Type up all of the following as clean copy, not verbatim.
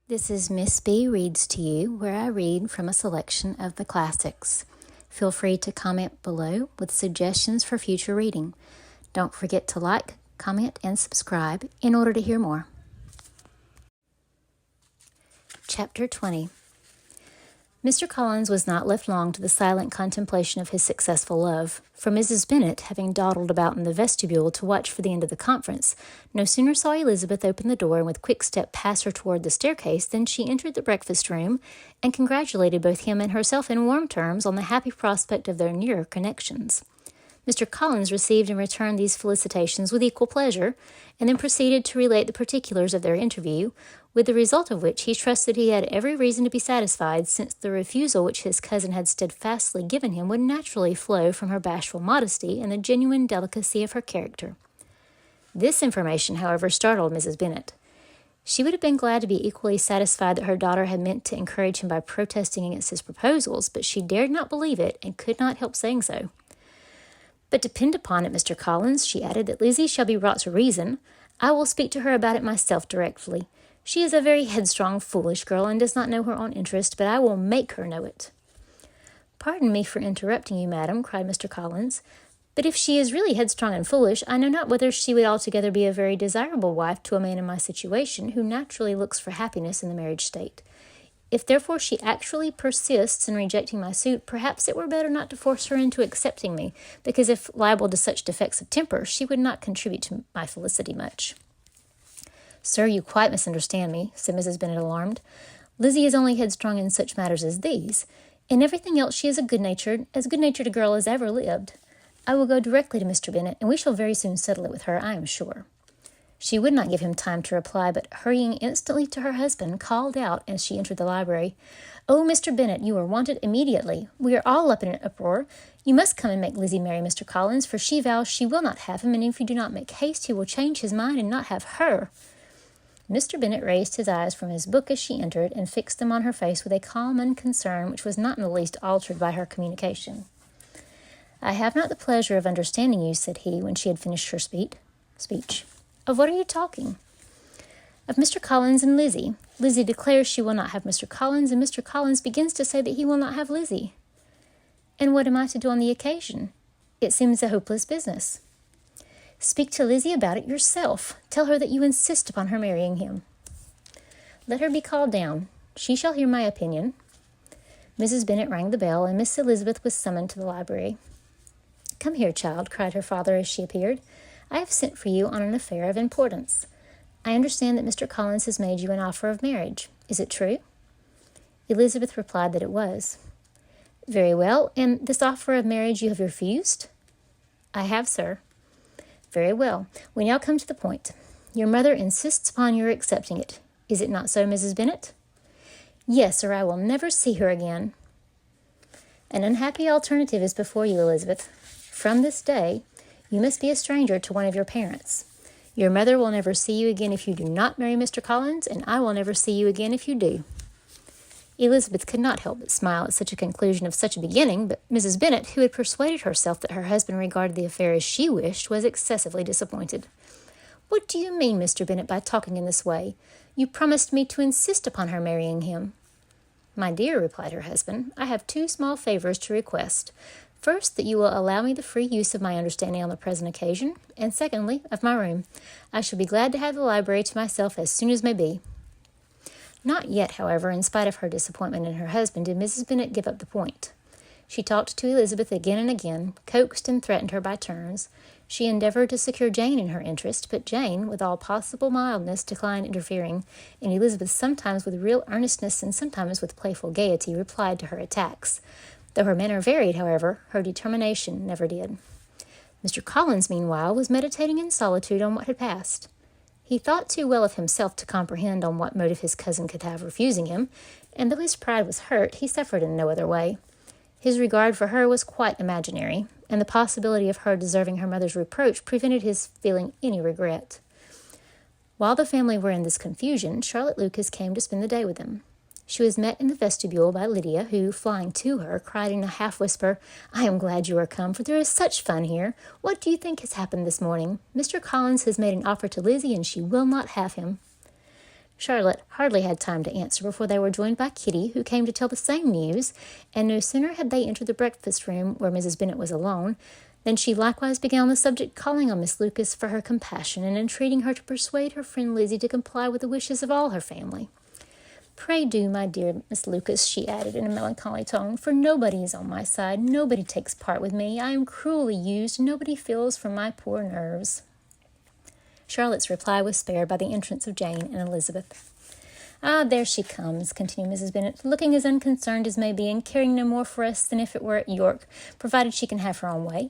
This is Miss B Reads to You, where I read from a selection of the classics. Feel free to comment below with suggestions for future reading. Don't forget to like, comment, and subscribe in order to hear more. Chapter 20. Mr. Collins was not left long to the silent contemplation of his successful love, for Mrs. Bennet, having dawdled about in the vestibule to watch for the end of the conference, no sooner saw Elizabeth open the door and with quick step pass her toward the staircase than she entered the breakfast-room and congratulated both him and herself in warm terms on the happy prospect of their nearer connections. Mr. Collins received in return these felicitations with equal pleasure, and then proceeded to relate the particulars of their interview, with the result of which he trusted he had every reason to be satisfied, since the refusal which his cousin had steadfastly given him would naturally flow from her bashful modesty and the genuine delicacy of her character. This information, however, startled Mrs. Bennet. She would have been glad to be equally satisfied that her daughter had meant to encourage him by protesting against his proposals, but she dared not believe it, and could not help saying so. "But depend upon it, Mr. Collins," she added, "that Lizzie shall be brought to reason. I will speak to her about it myself directly. She is a very headstrong, foolish girl, and does not know her own interest, but I will make her know it." "Pardon me for interrupting you, madam," cried Mr. Collins, "but if she is really headstrong and foolish, I know not whether she would altogether be a very desirable wife to a man in my situation, who naturally looks for happiness in the marriage state. If therefore she actually persists in rejecting my suit, perhaps it were better not to force her into accepting me, because if liable to such defects of temper, she would not contribute to my felicity much." "Sir, you quite misunderstand me," said Mrs. Bennet, alarmed. "Lizzie is only headstrong in such matters as these. In everything else she is as good-natured a girl as ever lived. I will go directly to Mr. Bennet, and we shall very soon settle it with her, I am sure." She would not give him time to reply, but hurrying instantly to her husband, called out as she entered the library, "Oh, Mr. Bennet, you are wanted immediately. We are all up in an uproar. You must come and make Lizzie marry Mr. Collins, for she vows she will not have him, and if you do not make haste, he will change his mind and not have her." Mr. Bennet raised his eyes from his book as she entered, and fixed them on her face with a calm unconcern which was not in the least altered by her communication. "I have not the pleasure of understanding you," said he, when she had finished her speech. "Of what are you talking?" "Of Mr. Collins and Lizzie. Lizzie declares she will not have Mr. Collins, and Mr. Collins begins to say that he will not have Lizzie." "And what am I to do on the occasion? It seems a hopeless business." "Speak to Lizzie about it yourself. Tell her that you insist upon her marrying him." "Let her be called down. She shall hear my opinion." Mrs. Bennet rang the bell, and Miss Elizabeth was summoned to the library. "Come here, child," cried her father as she appeared. "I have sent for you on an affair of importance. I understand that Mr. Collins has made you an offer of marriage. Is it true?" Elizabeth replied that it was. "Very well, and this offer of marriage you have refused?" "I have, sir." "Very well. We now come to the point. Your mother insists upon your accepting it. Is it not so, Mrs. Bennet?" "Yes, or I will never see her again." "An unhappy alternative is before you, Elizabeth. From this day, you must be a stranger to one of your parents. Your mother will never see you again if you do not marry Mr. Collins, and I will never see you again if you do." Elizabeth could not help but smile at such a conclusion of such a beginning, but Mrs. Bennet, who had persuaded herself that her husband regarded the affair as she wished, was excessively disappointed. "What do you mean, Mr. Bennet, by talking in this way? You promised me to insist upon her marrying him." "My dear," replied her husband, "I have two small favors to request. First, that you will allow me the free use of my understanding on the present occasion, and secondly, of my room. I shall be glad to have the library to myself as soon as may be." Not yet, however, in spite of her disappointment in her husband, did Mrs. Bennet give up the point. She talked to Elizabeth again and again, coaxed and threatened her by turns. She endeavored to secure Jane in her interest, but Jane, with all possible mildness, declined interfering, and Elizabeth, sometimes with real earnestness and sometimes with playful gaiety, replied to her attacks. Though her manner varied, however, her determination never did. Mr. Collins, meanwhile, was meditating in solitude on what had passed. He thought too well of himself to comprehend on what motive his cousin could have refusing him, and though his pride was hurt, he suffered in no other way. His regard for her was quite imaginary, and the possibility of her deserving her mother's reproach prevented his feeling any regret. While the family were in this confusion, Charlotte Lucas came to spend the day with them. She was met in the vestibule by Lydia, who, flying to her, cried in a half-whisper, "I am glad you are come, for there is such fun here. What do you think has happened this morning? Mr. Collins has made an offer to Lizzie, and she will not have him." Charlotte hardly had time to answer before they were joined by Kitty, who came to tell the same news, and no sooner had they entered the breakfast room, where Mrs. Bennet was alone, than she likewise began on the subject, calling on Miss Lucas for her compassion, and entreating her to persuade her friend Lizzie to comply with the wishes of all her family. "Pray do, my dear Miss Lucas," she added in a melancholy tone, "for nobody is on my side, nobody takes part with me, I am cruelly used, nobody feels for my poor nerves." Charlotte's reply was spared by the entrance of Jane and Elizabeth. "Ah, there she comes," continued Mrs. Bennet, "looking as unconcerned as may be, and caring no more for us than if it were at York, provided she can have her own way.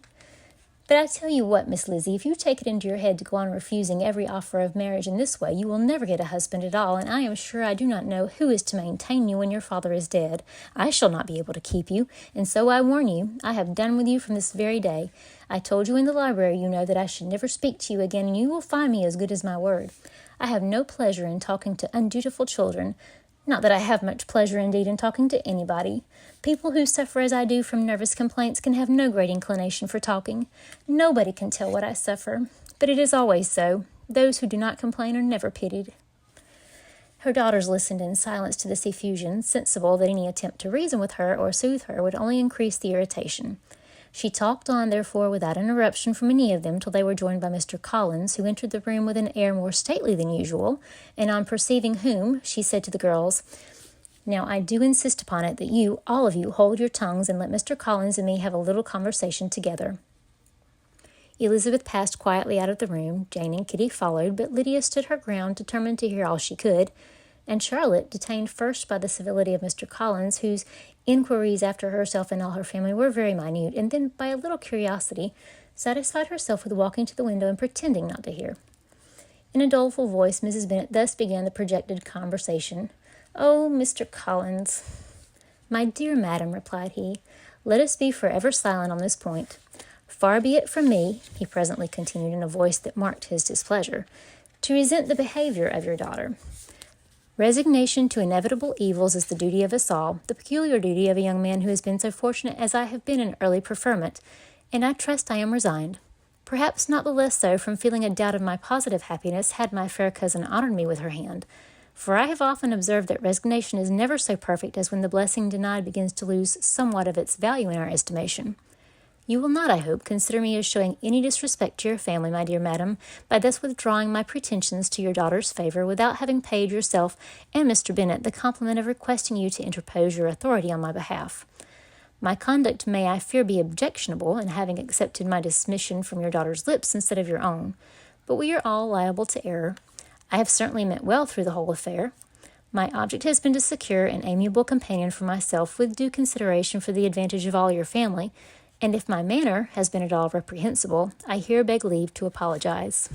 But I tell you what, Miss Lizzie, if you take it into your head to go on refusing every offer of marriage in this way, you will never get a husband at all, and I am sure I do not know who is to maintain you when your father is dead. I shall not be able to keep you, and so I warn you, I have done with you from this very day. I told you in the library, you know, that I should never speak to you again, and you will find me as good as my word. I have no pleasure in talking to undutiful children. Not that I have much pleasure, indeed, in talking to anybody. People who suffer as I do from nervous complaints can have no great inclination for talking. Nobody can tell what I suffer, but it is always so. Those who do not complain are never pitied." Her daughters listened in silence to this effusion, sensible that any attempt to reason with her or soothe her would only increase the irritation. She talked on, therefore, without interruption from any of them, till they were joined by Mr. Collins, who entered the room with an air more stately than usual, and on perceiving whom, she said to the girls, "Now I do insist upon it that you, all of you, hold your tongues, and let Mr. Collins and me have a little conversation together." Elizabeth passed quietly out of the room, Jane and Kitty followed, but Lydia stood her ground, determined to hear all she could, and Charlotte, detained first by the civility of Mr. Collins, whose inquiries after herself and all her family were very minute, and then by a little curiosity, satisfied herself with walking to the window and pretending not to hear. In a doleful voice, Mrs. Bennet thus began the projected conversation. "Oh, Mr. Collins." "My dear madam," replied he, "let us be forever silent on this point. Far be it from me," he presently continued in a voice that marked his displeasure, "to resent the behavior of your daughter. Resignation to inevitable evils is the duty of us all, the peculiar duty of a young man who has been so fortunate as I have been in early preferment, and I trust I am resigned. Perhaps not the less so from feeling a doubt of my positive happiness had my fair cousin honored me with her hand, for I have often observed that resignation is never so perfect as when the blessing denied begins to lose somewhat of its value in our estimation. You will not, I hope, consider me as showing any disrespect to your family, my dear madam, by thus withdrawing my pretensions to your daughter's favour without having paid yourself and Mr. Bennet the compliment of requesting you to interpose your authority on my behalf. My conduct may, I fear, be objectionable in having accepted my dismission from your daughter's lips instead of your own, but we are all liable to error. I have certainly meant well through the whole affair. My object has been to secure an amiable companion for myself with due consideration for the advantage of all your family, and if my manner has been at all reprehensible, I here beg leave to apologize."